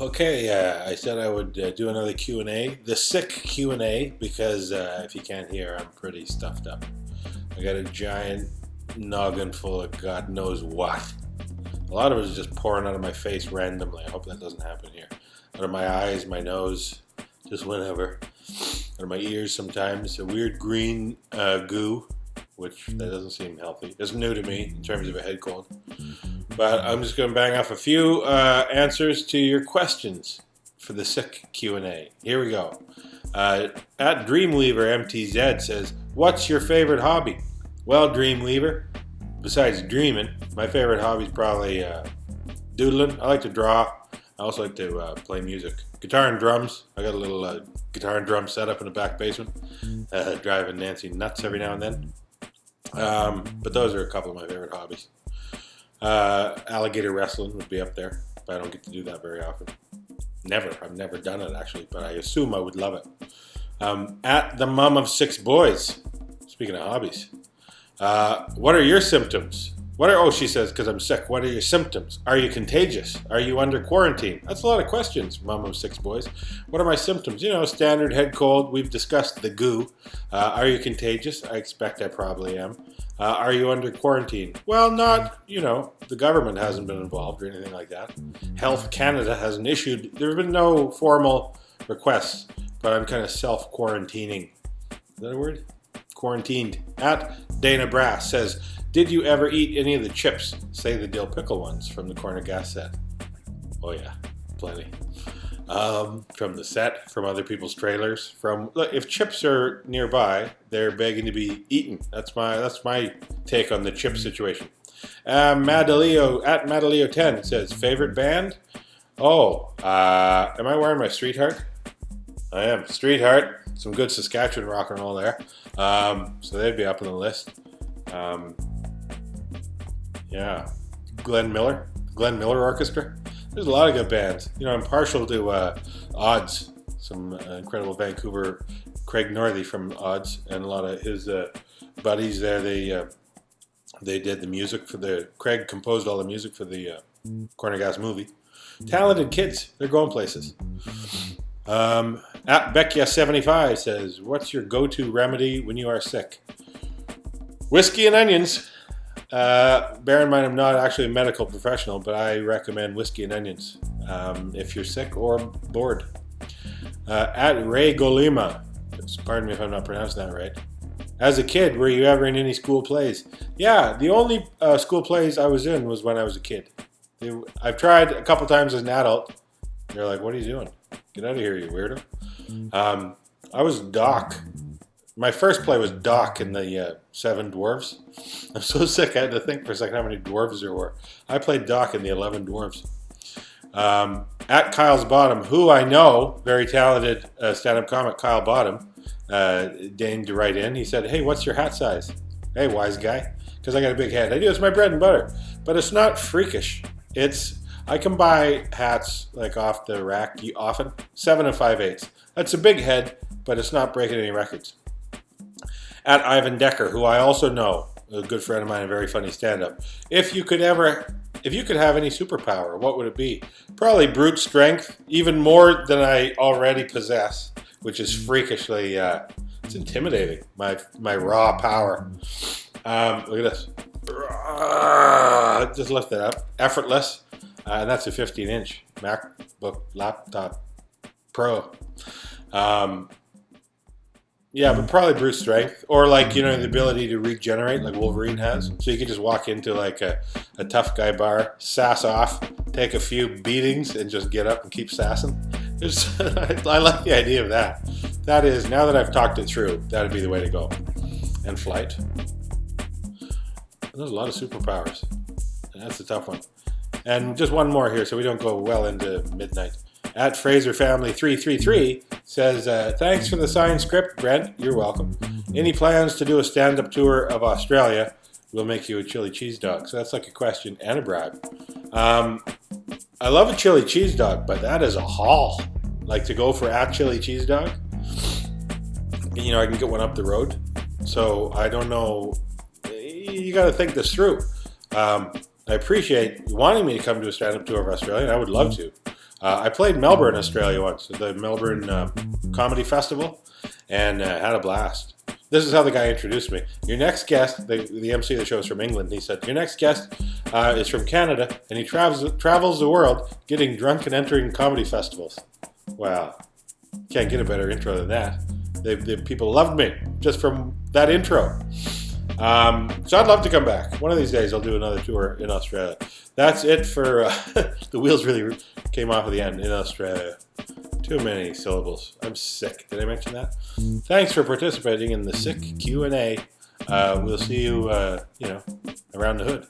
Okay, I said I would do another Q&A, the sick Q&A, because if you can't hear, I'm pretty stuffed up. I got a giant noggin full of God knows what. A lot of it is just pouring out of my face randomly. I hope that doesn't happen here. Out of my eyes, my nose, just whenever. Out of my ears sometimes. A weird green goo, which that doesn't seem healthy. It's new to me in terms of a head cold. But I'm just going to bang off a few answers to your questions for the sick Q&A. Here we go. At Dreamweaver MTZ says, what's your favorite hobby? Well, Dreamweaver, besides dreaming, my favorite hobby is probably doodling. I like to draw. I also like to play music. Guitar and drums. I got a little guitar and drum set up in the back basement, driving Nancy nuts every now and then. But those are a couple of my favorite hobbies. Alligator wrestling would be up there, but I don't get to do that very often. I've never done it actually, but I assume I would love it. At the mom of 6 boys, speaking of hobbies, what are your symptoms? She says, because I'm sick, what are your symptoms? Are you contagious? Are you under quarantine? That's a lot of questions, mom of 6 boys. What are my symptoms? Standard head cold. We've discussed the goo. Are you contagious? I expect I probably am. Are you under quarantine? Well, not, the government hasn't been involved or anything like that. Health Canada hasn't issued, there have been no formal requests, but I'm kind of self-quarantining. Is that a word? Quarantined. At Dana Brass says, did you ever eat any of the chips, say the dill pickle ones from the corner gas set? Oh yeah, plenty. From the set, from other people's trailers, if chips are nearby, they're begging to be eaten. That's my take on the chip situation. Madaleo at Madaleo10 says, favorite band? Am I wearing my Street Heart? I am. Street Heart, some good Saskatchewan rock and roll there. So they'd be up on the list. Glenn Miller Orchestra. There's a lot of good bands. I'm partial to Odds, some incredible Vancouver, Craig Northey from Odds, and a lot of his buddies there. They did the music Craig composed all the music for the Corner Gas movie. Talented kids. They're going places. At Beckia75 says, what's your go-to remedy when you are sick? Whiskey and onions. Bear in mind, I'm not actually a medical professional, but I recommend whiskey and onions if you're sick or bored. At Ray Golima, pardon me if I'm not pronouncing that right. As a kid, were you ever in any school plays? Yeah, the only school plays I was in was when I was a kid. I've tried a couple times as an adult. They're like, what are you doing? Get out of here, you weirdo. I was Doc. My first play was Doc in the 7 Dwarves. I'm so sick I had to think for a second how many dwarves there were. I played Doc in the 11 Dwarves. At Kyle's Bottom, who I know, very talented stand-up comic Kyle Bottom, deigned to write in. He said, hey, what's your hat size? Hey, wise guy. Because I got a big head. I do. It's my bread and butter. But it's not freakish. I can buy hats like off the rack often. 7 5/8. That's a big head, but it's not breaking any records. At Ivan Decker, who I also know, a good friend of mine, a very funny stand-up. If you could have any superpower, what would it be? Probably brute strength, even more than I already possess, which is freakishly, it's intimidating, my raw power. Look at this. Just lift it up. Effortless. And that's a 15-inch MacBook laptop Pro. Yeah, but probably brute strength. Or the ability to regenerate like Wolverine has. So you could just walk into a tough guy bar, sass off, take a few beatings, and just get up and keep sassing. I like the idea of that. That is, now that I've talked it through, that'd be the way to go. And flight. There's a lot of superpowers. That's a tough one. And just one more here so we don't go well into midnight. At Fraser Family 333 says, thanks for the signed script, Brent. You're welcome. Any plans to do a stand-up tour of Australia? We'll make you a chili cheese dog. So that's like a question and a bribe. I love a chili cheese dog, but that is a haul. Like to go for at chili cheese dog. I can get one up the road. So I don't know. You got to think this through. I appreciate you wanting me to come to a stand-up tour of Australia, and I would love to. I played Melbourne, Australia once, at the Melbourne Comedy Festival, and had a blast. This is how the guy introduced me. Your next guest, the MC of the show is from England. He said, your next guest is from Canada, and he travels the world getting drunk and entering comedy festivals. Wow. Can't get a better intro than that. The people loved me just from that intro. So I'd love to come back. One of these days I'll do another tour in Australia. That's it for... the wheels really came off at the end. In Australia. Too many syllables. I'm sick. Did I mention that? Thanks for participating in the Sick Q&A. We'll see you, around the hood.